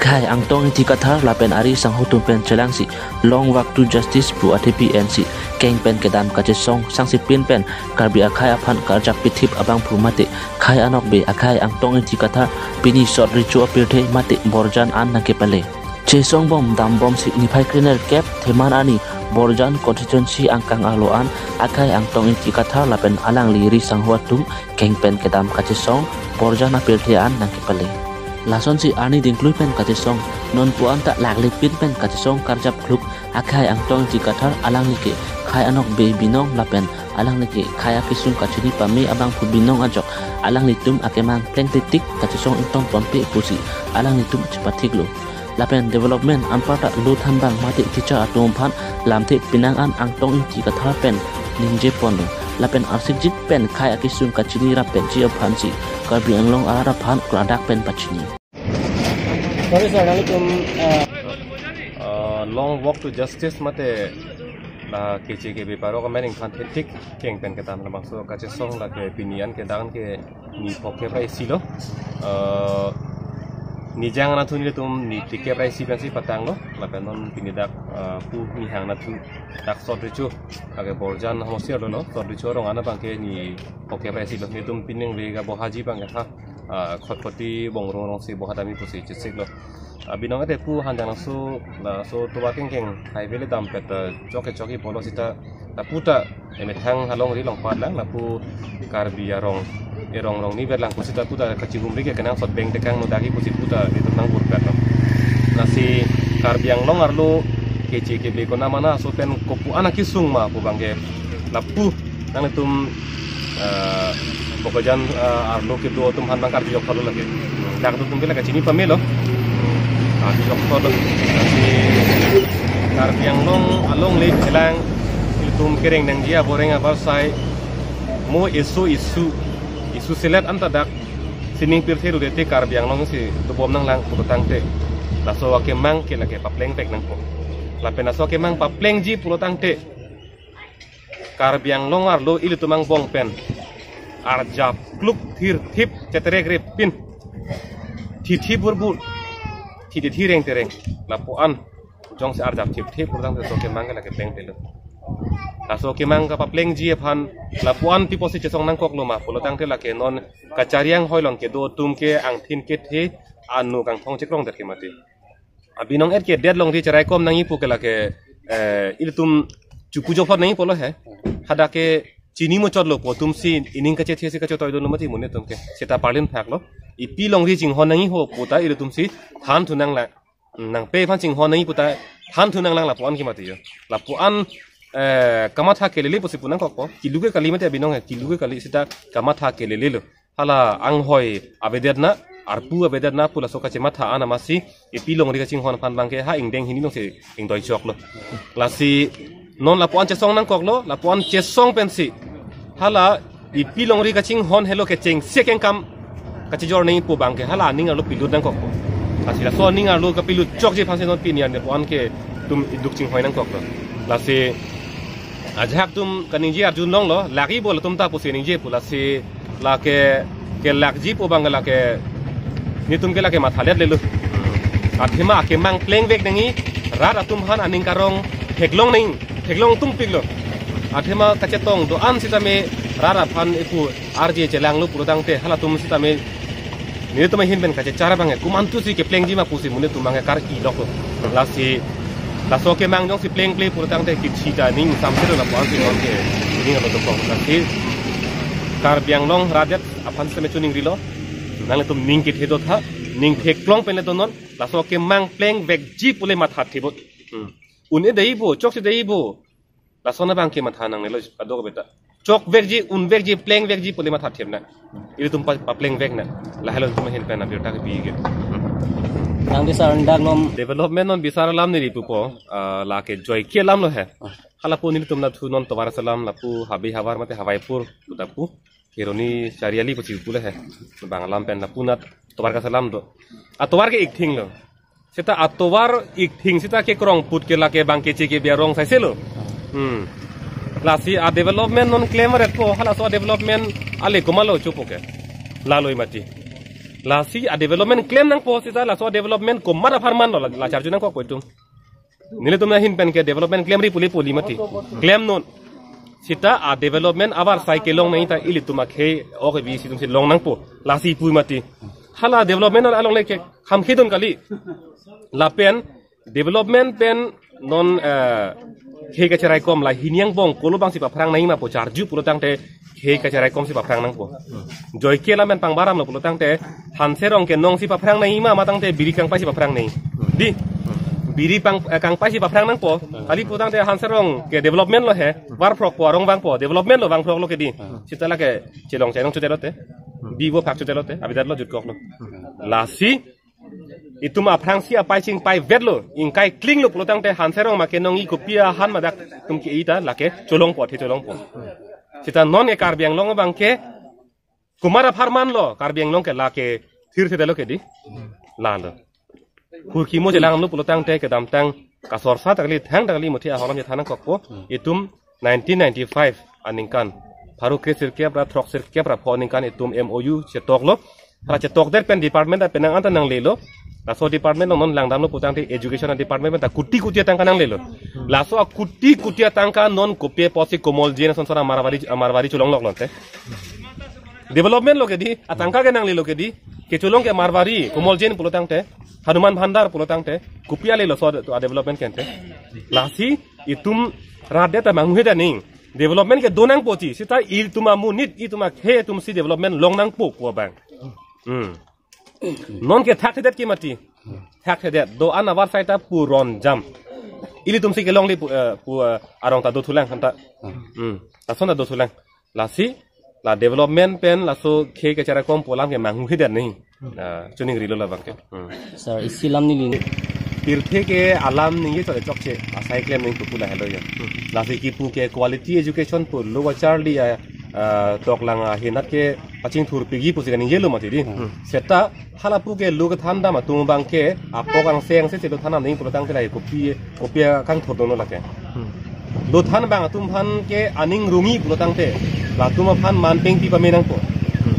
akai angtong ti kathar lapen ari sanghutum pen chelangsi long walk to justice bu ATPNC keng pen kedam kache song sangsi pin pen karbi akai aphan karjak pithip abang phumate khai anok be akai angtong ti kathar pini short richu apirthe mate borjan an nake pale chesong bom dam bom si nifai cleaner cap theman ani borjan constituency angkang aloan akai angtong ti kathar lapen alang liri sanghuatum keng pen kedam kache song borjan apirthe an nake pale lason si ani dingklui pen kacesong non puan tak laglit pin pen kacesong karjap kluk akai angtong ti kathar alang nike khai anok be binong lapen alang nike khai akisung kachini pami abang pu binong ajok alang litum akemang pleng titik kacesong intong pompe pusi alang litum cepatik lo lapen development ampata lu thambang mati ticha atom phan lamte pinangan angtong ti kathar pen ningje pondo lapen arsik jit pen khai akisung kachini rapen ji phansi karbi anglong ara phan kradak pen pachini. Sorry sir, long walk to justice mate la KCKB paro ka mening fantastic keng pen ketam la makso ka song la ke pinian ke dangan ke ni poke pai silo ni jangan na thuni tum ni tike pai si pensi patang lo la penon pinidak pu ni hang na thu dak sot richu age borjan hosia lo no sot richu rong ana bangke ni poke pai si lo ni tum pining ve ga bohaji bang ha khotkhoti bongrong rong si bohadami pusi chisik lo binong ate pu handang su la so to waking keng hai vele dam pet choki polo sita ta puta emet hang halong ri long pat lang la pu karbi arong erong ni berlang pusita puta kacihum ri ke kenang sot beng tekang no dagi pusit puta ni tentang burkat nasi karbi yang long arlo kece ke be kona mana so pen kopu anak kisung ma pu bangge la pu nang tum pokojan arlo ke do tum han bang karbi yok palo lagi dak tum bela kacini pamelo di doktor nasi karbi yang long along le helang tum kereng nang dia boreng apa sai mo isu selat anta dak sining pirtheru dete karbi yang long si tu bom nang lang putang te laso ke mang ke lake papleng pek nang po lapen aso ke mang papleng ji pulotang te karbi yang long arlo ili tumang bong pen arjap kluk thir thip cetere grep pin thi burbur thi reng tereng lapuan jong se arjap thip pulotang te so ke mang ke lake pleng te lo laso ke mang ka papleng ji phan lapuan ti posi chesong nang kok loma pulotang te lake non kacariang hoilong ke do tum ke ang thin ke the anu kang thong chekrong der ke mati abinong et ke dead long ri charai kom nangi pu ke lake iltum chupu jo phot nahi polo hai hada ke chini mo chotlo po tum si ining ka che the se ka chotoy do no mati mune tum ke seta parlin phak lo ipi long ri jing hon nangi ho puta iltum si than thu nang la nang pe phan jing hon nangi puta than thu nang lang la puan ki mati yo la puan kamatha kelele posi punang kokpo kiluge kali mate binong kiluge kali sita kamatha kelele lo hala ang hoi abedetna arpu abedetna pula soka chematha ana masi epilong ri kaching hon phan bangke ha ingdeng hini nong se ingdoi chok lo lasi non la puan chesong nang koklo la puan chesong pensi hala epilong ri kaching hon helo ke cheng second kam kachijor nei pu bangke hala ning alo pilut nang kokpo lasi la so ning alo ka pilut chok je phanse non pinian ne puan ke tum iduk ching hoi nang koklo lasi ajak tum kaninji arjun long lo lagi bol tum ta pusi ninje pula si la ke lagji po bangala ke ni tum ke la ke mathalet lelu athima ke mang pleng vek nangi rar atum han aning karong theklong tum piglo athima kachetong do an sitame rara phan epu arje chelang lu purudang te hala tum sitame ni tum hin ben kache chara bange kumantu si ke pleng ji ma pusi mune tum bange kar ki lok la si la so ke mang jong si pleng play purutang te kitchi ta ning samse la pon si on ke ning alo tong la si kar biang long radet aphan se me chuning rilo nang le tum ning ke thedo tha ning thek klong pen le tonon la so ke mang pleng vek ji pule ma that thibot un e dei bo chok si dei bo la so na bang ke ma tha nang le lo ado ko beta chok vek ji un vek ji pleng vek ji pule ma that thib na ili tum pa pleng vek na la helo tum hen pen na bi ta ke bi ge nang di saran dak nom development non bisara lam ni ripu po la ke joy ke lam lo hai hala pu ni tum na thu non tawar salam la pu habi hawar mate hawaipur uta pu kironi chariali pu chi pu le hai banglam pen la pu na tawar ka salam do atwar ke ik thing lo seta atwar ik thing sita ke krong put ke la ke bang ke chi ke biarong sai se lo la si a development non claimer et po hala so development ale komalo chupo ke la loi mati Lasi a development claim nang po sita la so development ko mara farman lo la charju nang ko itum. Nile tum na hin pen ke development claim ri puli mati. Claim non sita a development abar cycle long nang ta ili tuma khe o ke bi situm si long nang po lasi pui mati. Hala development along le ke kham khidon kali. La pen development pen non khe ka charai kom la hiniang bong kolo bang si pa phrang nai ma po charju pulo tang te khe ka charai kom si pa phrang nang po joy ke la men pang baram lo pulo tang te han serong ke nong si pa phrang nai ma tang te biri kang pa si pa phrang nai di biri pang kang pa si pa phrang nang po kali pulo tang te han serong ke development lo he war prok po rong bang po development lo bang prok lo ke di sitala ke chelong chelong chutelote bi wo phak chutelote abidar lo jut kok lo lasi itu ma Fransia pai ching pai vedlo ingkai kling lo pulo tang te han serong ma ke nong I kopia han ma dak tum ki ita lake cholong po the cholong po kita non e karbiang long bang ke kumara farman lo karbiang long ke lake thir the lo ke di la lo hu ki mo jelang lo pulo tang te ke dam tang ka sor sa takli thang takli muthi a holam je thanang kok po itum 1995 aningkan pharu ke sir ke pra throk sir ke pra pho aningkan itum MOU che tok lo ra che tok der pen department da penang anta nang le lo laso department non lang dam lo putang te education department ta kuti tang kanang le lo laso a kuti tang ka non kopie posi komol jena son sora marwari chulong lok lonte development lo ke di atangka ke nang le lo ke di ke chulong ke marwari komol jen pulo tang te hanuman bhandar pulo tang te kupia le lo so development kente lasi itum rade ta manghe da ning development ke donang poti sita il tuma munit I tuma khe tum si development long nang po bang non ke thak det ki mati thak det do an avar saita puron jam ili tum si ke long li pu arong ta do thulang hanta ta sona do thulang lasi la development pen la so khe ke chara kom polam ke mangu hidat nei chuning rilo la bang ke sir isilam ni lin tirthe ke alam ni to chokche asai klem nei pula hello ya lasi ki pu ke quality education pu lo charli tok langa hinat ke paching thur pigi pu se ni yelo mati di seta hala pu ke lu ke thanda ma tum bang ke apokang seng se lo thana nei pu tang ke lai kopia kang thor dono la ke lo than bang tum phan ke aning rungi pu tang te la tum phan man peng pi pa me nang po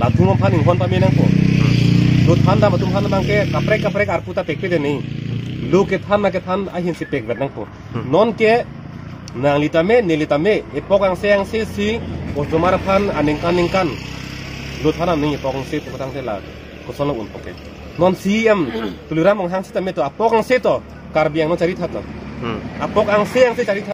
la tum phan ing hon pa me nang po lo thanda ma tum phan bang ke kaprek ar puta pek pe de nei lu ke than ma ke than a hin si pek vet nang po non ke nang litame epokang seng si Ostomar phan aningkan lu thanam ni epokang se pu tang te la ko sono un poke non siam tuliram mong hang sita me to apokang se to karbiang no cari thata apokang seng se cari